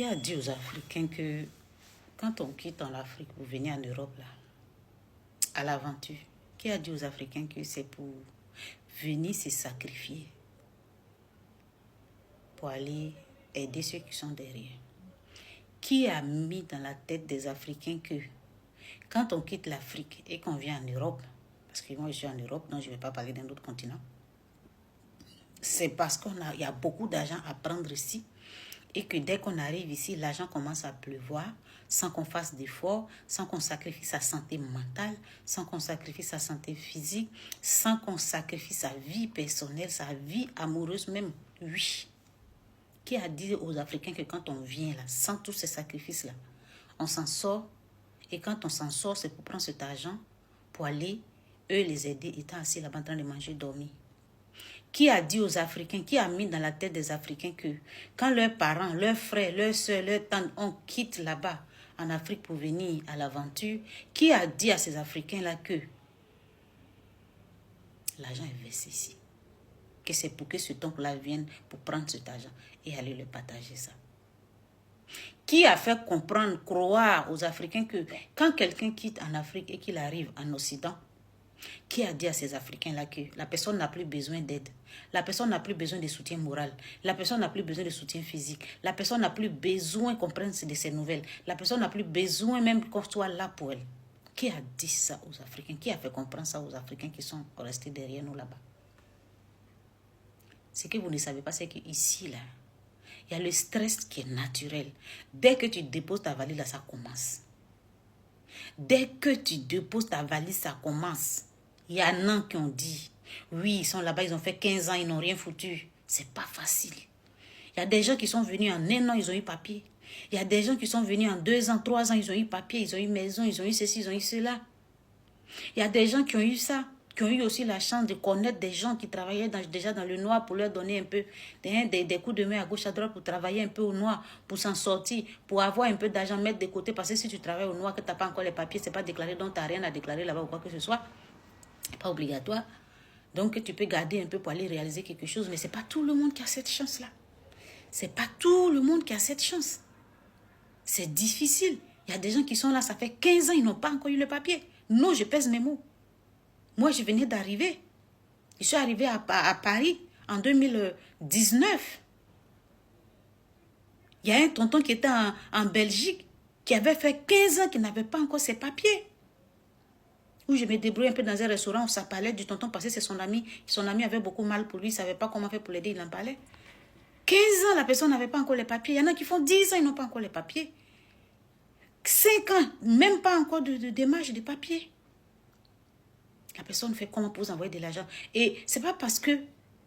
Qui a dit aux Africains que quand on quitte en Afrique, vous venez en Europe, là, à l'aventure, qui a dit aux Africains que c'est pour venir se sacrifier, pour aller aider ceux qui sont derrière? Qui a mis dans la tête des Africains que quand on quitte l'Afrique et qu'on vient en Europe, parce que moi je suis en Europe, donc je ne vais pas parler d'un autre continent, c'est parce qu'il y a beaucoup d'argent à prendre ici et que dès qu'on arrive ici, l'argent commence à pleuvoir sans qu'on fasse d'efforts, sans qu'on sacrifie sa santé mentale, sans qu'on sacrifie sa santé physique, sans qu'on sacrifie sa vie personnelle, sa vie amoureuse même. Oui. Qui a dit aux Africains que quand on vient là, sans tous ces sacrifices-là, on s'en sort, et quand on s'en sort, c'est pour prendre cet argent pour aller, eux, les aider, étant assis là-bas en train de manger, dormir. Qui a dit aux Africains, qui a mis dans la tête des Africains que quand leurs parents, leurs frères, leurs soeurs, leurs tantes, on quitte là-bas en Afrique pour venir à l'aventure, qui a dit à ces Africains-là que l'argent est versé ici? Que c'est pour que ce oncle-là vienne pour prendre cet argent et aller le partager ça. Qui a fait comprendre, croire aux Africains que quand quelqu'un quitte en Afrique et qu'il arrive en Occident, qui a dit à ces Africains-là que la personne n'a plus besoin d'aide, la personne n'a plus besoin de soutien moral, la personne n'a plus besoin de soutien physique, la personne n'a plus besoin qu'on prenne de ses nouvelles, la personne n'a plus besoin même qu'on soit là pour elle? Qui a dit ça aux Africains? Qui a fait comprendre ça aux Africains qui sont restés derrière nous là-bas? Ce que vous ne savez pas, c'est qu'ici, là, il y a le stress qui est naturel. Dès que tu déposes ta valise, là, ça commence. Dès que tu déposes ta valise, ça commence. Il y en a qui ont dit, oui, ils sont là-bas, ils ont fait 15 ans, ils n'ont rien foutu. C'est pas facile. Il y a des gens qui sont venus en 1 an, ils ont eu papier. Il y a des gens qui sont venus en 2 ans, 3 ans, ils ont eu papier, ils ont eu maison, ils ont eu ceci, ils ont eu cela. Il y a des gens qui ont eu ça, qui ont eu aussi la chance de connaître des gens qui travaillaient déjà dans le noir pour leur donner un peu des coups de main à gauche, à droite pour travailler un peu au noir, pour s'en sortir, pour avoir un peu d'argent, mettre de côté. Parce que si tu travailles au noir, que tu n'as pas encore les papiers, ce n'est pas déclaré, donc tu n'as rien à déclarer là-bas ou quoi que ce soit. Pas obligatoire. Donc tu peux garder un peu pour aller réaliser quelque chose, mais ce n'est pas tout le monde qui a cette chance-là. Ce n'est pas tout le monde qui a cette chance. C'est difficile. Il y a des gens qui sont là, ça fait 15 ans, ils n'ont pas encore eu le papier. Non, je pèse mes mots. Moi, je venais d'arriver. Je suis arrivée à Paris en 2019. Il y a un tonton qui était en Belgique, qui avait fait 15 ans, qui n'avait pas encore ses papiers. Où je me débrouille un peu dans un restaurant où ça parlait du tonton parce que c'est son ami. Son ami avait beaucoup mal pour lui, il ne savait pas comment faire pour l'aider, il en parlait. 15 ans, la personne n'avait pas encore les papiers. Il y en a qui font 10 ans, ils n'ont pas encore les papiers. 5 ans, même pas encore de démarche de papiers. La personne fait comment pour vous envoyer de l'argent. Et ce n'est pas parce que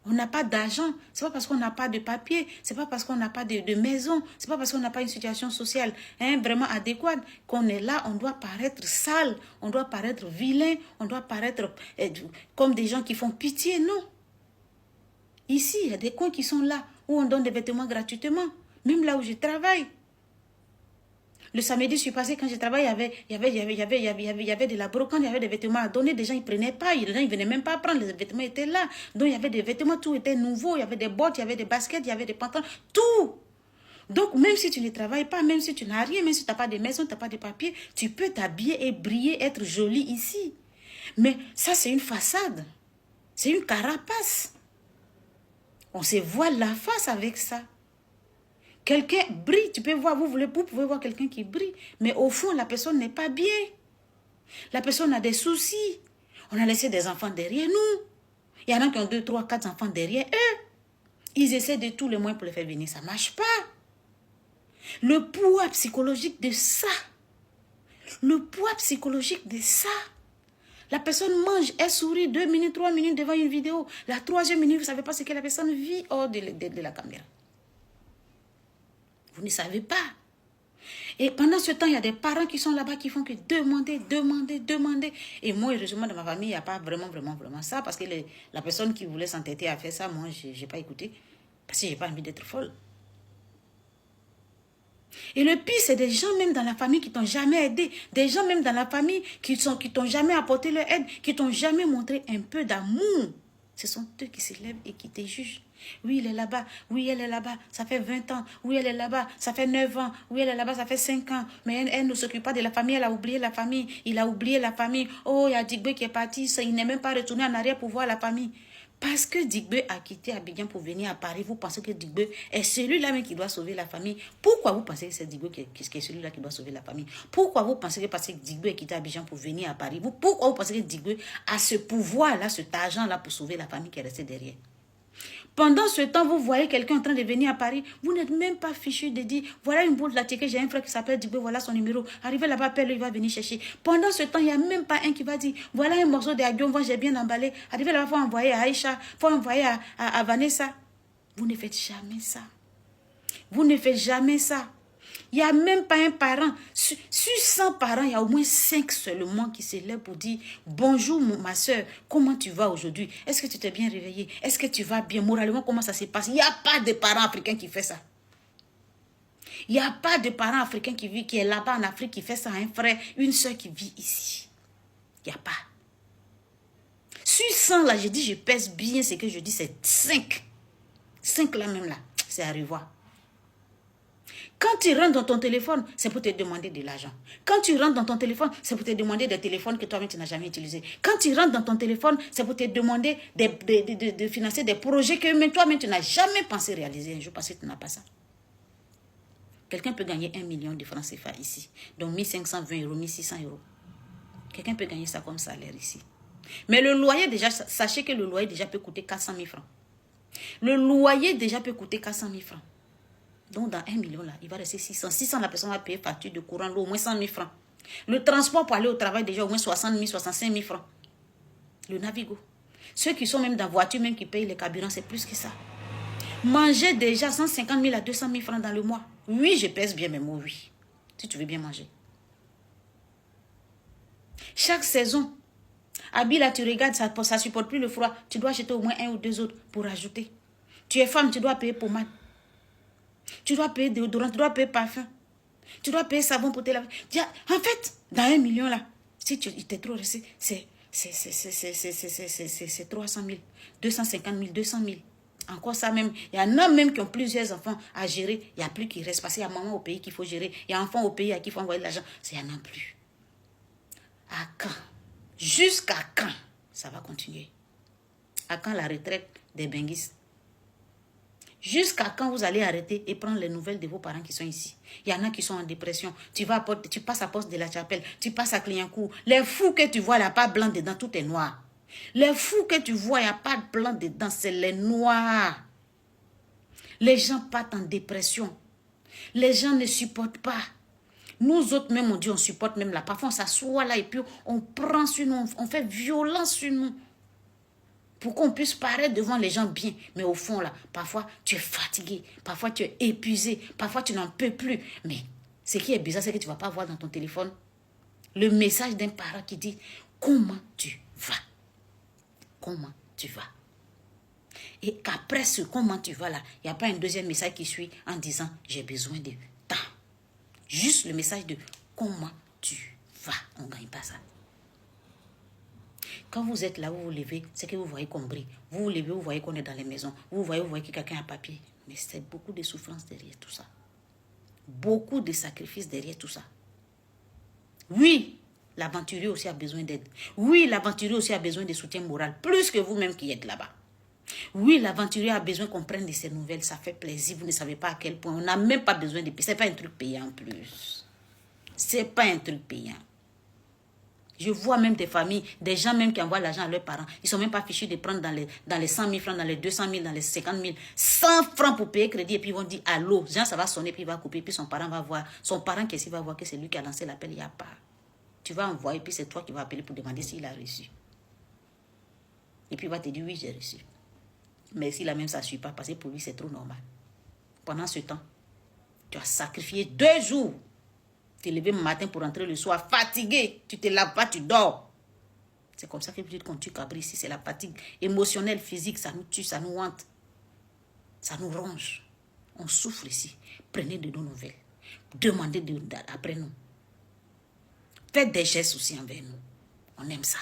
on n'a pas d'argent, ce n'est pas parce qu'on n'a pas de papier, ce n'est pas parce qu'on n'a pas de maison, ce n'est pas parce qu'on n'a pas une situation sociale vraiment adéquate qu'on est là, on doit paraître sale, on doit paraître vilain, on doit paraître comme des gens qui font pitié, non. Ici, il y a des coins qui sont là, où on donne des vêtements gratuitement, même là où je travaille. Le samedi, je suis passée, quand je travaillais, il y avait de la brocante, il y avait des vêtements à donner. Des gens, ils ne prenaient pas. Les gens, ils ne venaient même pas prendre. Les vêtements étaient là. Donc, il y avait des vêtements, tout était nouveau. Il y avait des bottes, il y avait des baskets, il y avait des pantalons, tout. Donc, même si tu ne travailles pas, même si tu n'as rien, même si tu n'as pas de maison, tu n'as pas de papier, tu peux t'habiller et briller, être jolie ici. Mais ça, c'est une façade. C'est une carapace. On se voit la face avec ça. Quelqu'un brille, tu peux voir, vous pouvez voir quelqu'un qui brille, mais au fond, la personne n'est pas bien. La personne a des soucis. On a laissé des enfants derrière nous. Il y en a qui ont 2, 3, 4 enfants derrière eux. Ils essaient de tous les moyens pour les faire venir. Ça ne marche pas. Le poids psychologique de ça. Le poids psychologique de ça. La personne mange, elle sourit 2 minutes, 3 minutes devant une vidéo. La 3e minute, vous ne savez pas ce que la personne vit hors de la caméra. Vous ne savez pas. Et pendant ce temps, il y a des parents qui sont là-bas qui font que demander. Et moi, heureusement, dans ma famille, il n'y a pas vraiment ça. Parce que la personne qui voulait s'entêter à faire ça, moi, je n'ai pas écouté. Parce que je n'ai pas envie d'être folle. Et le pire, c'est des gens même dans la famille qui t'ont jamais aidé. Des gens même dans la famille qui t'ont jamais apporté leur aide, qui t'ont jamais montré un peu d'amour. Ce sont eux qui se lèvent et qui te jugent. Oui, il est là-bas. Oui, elle est là-bas. Ça fait 20 ans. Oui, elle est là-bas. Ça fait 9 ans. Oui, elle est là-bas. Ça fait 5 ans. Mais elle ne s'occupe pas de la famille. Elle a oublié la famille. Il a oublié la famille. Oh, il y a Digbe qui est parti. Il n'est même pas retourné en arrière pour voir la famille. Parce que Digbe a quitté Abidjan pour venir à Paris, vous pensez que Digbe est celui-là même qui doit sauver la famille. Pourquoi vous pensez que c'est Digbe qui est celui-là qui doit sauver la famille? Pourquoi vous pensez que parce que Digbe a quitté Abidjan pour venir à Paris, pourquoi vous pensez que Digbe a ce pouvoir-là, cet argent-là pour sauver la famille qui est restée derrière? Pendant ce temps, vous voyez quelqu'un en train de venir à Paris, vous n'êtes même pas fichu de dire, voilà une boule de la ticket, j'ai un frère qui s'appelle Digbe, voilà son numéro. Arrivez là-bas, appelle, il va venir chercher. Pendant ce temps, il n'y a même pas un qui va dire, voilà un morceau de aguillon, j'ai bien emballé. Arrivez là-bas, il faut envoyer à Aïcha, il faut envoyer à Vanessa. Vous ne faites jamais ça. Vous ne faites jamais ça. Il n'y a même pas un parent. Sur 100 parents, il y a au moins 5 seulement qui se lèvent pour dire « Bonjour ma soeur, comment tu vas aujourd'hui? Est-ce que tu t'es bien réveillé? Est-ce que tu vas bien? Moralement, comment ça se passe ?» Il n'y a pas de parents africains qui fait ça. Il n'y a pas de parents africains qui est là-bas en Afrique qui fait ça à un frère, une soeur qui vit ici. Il n'y a pas. Sur 100 là, je dis, je pèse bien ce que je dis, c'est 5. 5 là même là, c'est à revoir. Quand tu rentres dans ton téléphone, c'est pour te demander de l'argent. Quand tu rentres dans ton téléphone, c'est pour te demander des téléphones que toi-même tu n'as jamais utilisés. Quand tu rentres dans ton téléphone, c'est pour te demander de financer des projets que toi-même tu n'as jamais pensé réaliser un jour parce que tu n'as pas ça. Quelqu'un peut gagner 1 million de francs CFA ici. Donc 1520 euros, 1600 euros. Quelqu'un peut gagner ça comme salaire ici. Mais le loyer déjà, sachez que le loyer déjà peut coûter 400 000 francs. Le loyer déjà peut coûter 400 000 francs. Donc, dans 1 million, là, il va rester 600. 600, la personne va payer facture de courant, au moins 100 000 francs. Le transport pour aller au travail, déjà, au moins 60 000, 65 000 francs. Le Navigo. Ceux qui sont même dans la voiture, même qui payent les carburants, c'est plus que ça. Manger déjà 150 000 à 200 000 francs dans le mois. Oui, je pèse bien mes mots, oui. Si tu veux bien manger. Chaque saison, habille là, tu regardes, ça ne supporte plus le froid. Tu dois acheter au moins 1 ou 2 autres pour ajouter. Tu es femme, tu dois payer pommade. Tu dois payer déodorant, tu dois payer parfum. Tu dois payer savon pour te laver. En fait, dans 1 million là, si tu t'es trop resté, c'est 300 000, 250 000, 200 000. Encore ça même, il y en a même qui ont plusieurs enfants à gérer. Il n'y a plus qui reste parce qu'il y a maman au pays qu'il faut gérer. Il y a enfant au pays à qui il faut envoyer de l'argent. Il n'y en a plus. À quand? Jusqu'à quand ça va continuer? À quand la retraite des benguistes? Jusqu'à quand vous allez arrêter et prendre les nouvelles de vos parents qui sont ici? Il y en a qui sont en dépression. Tu passes à Poste de la Chapelle, tu passes à Clignancourt. Les fous que tu vois, il n'y a pas blanc dedans, tout est noir. Les fous que tu vois, il n'y a pas de blanc dedans, c'est les noirs. Les gens partent en dépression. Les gens ne supportent pas. Nous autres, même, on dit on supporte même là. Parfois, on s'assoit là et puis on prend sur nous, on fait violence sur nous. Pour qu'on puisse paraître devant les gens bien. Mais au fond, là, parfois, tu es fatigué. Parfois, tu es épuisé. Parfois, tu n'en peux plus. Mais ce qui est bizarre, c'est que tu ne vas pas voir dans ton téléphone le message d'un parent qui dit « Comment tu vas? Comment tu vas ?» Et qu'après ce « Comment tu vas » là, il n'y a pas un deuxième message qui suit en disant « J'ai besoin de temps. » Juste le message de « Comment tu vas ?» On ne gagne pas ça. Quand vous êtes là, vous vous levez, c'est que vous voyez qu'on brille. Vous vous levez, vous voyez qu'on est dans les maisons. Vous voyez que quelqu'un a papier. Mais c'est beaucoup de souffrance derrière tout ça. Beaucoup de sacrifices derrière tout ça. Oui, l'aventurier aussi a besoin d'aide. Oui, l'aventurier aussi a besoin de soutien moral. Plus que vous-même qui êtes là-bas. Oui, l'aventurier a besoin qu'on prenne de ces nouvelles. Ça fait plaisir. Vous ne savez pas à quel point. On n'a même pas besoin de... Ce n'est pas un truc payant en plus. Ce n'est pas un truc payant. Je vois même des familles, des gens même qui envoient l'argent à leurs parents. Ils ne sont même pas fichus de prendre dans les 100 000 francs, dans les 200 000, dans les 50 000. 100 francs pour payer crédit et puis ils vont dire allô. Genre, ça va sonner puis il va couper. Puis son parent va voir. Son parent qu'est-ce qu'il va voir que c'est lui qui a lancé l'appel. Il n'y a pas. Tu vas envoyer puis c'est toi qui vas appeler pour demander s'il a reçu. Et puis il va te dire oui, j'ai reçu. Mais si la même ça ne suit pas, parce que pour lui c'est trop normal. Pendant ce temps, tu as sacrifié 2 jours. Tu es levé le matin pour rentrer le soir, fatigué. Tu te laves pas, tu dors. C'est comme ça que vous dites qu'on tue Cabri ici. C'est la fatigue émotionnelle, physique. Ça nous tue, ça nous hante. Ça nous ronge. On souffre ici. Prenez de nos nouvelles. Demandez après nous. Faites des gestes aussi envers nous. On aime ça.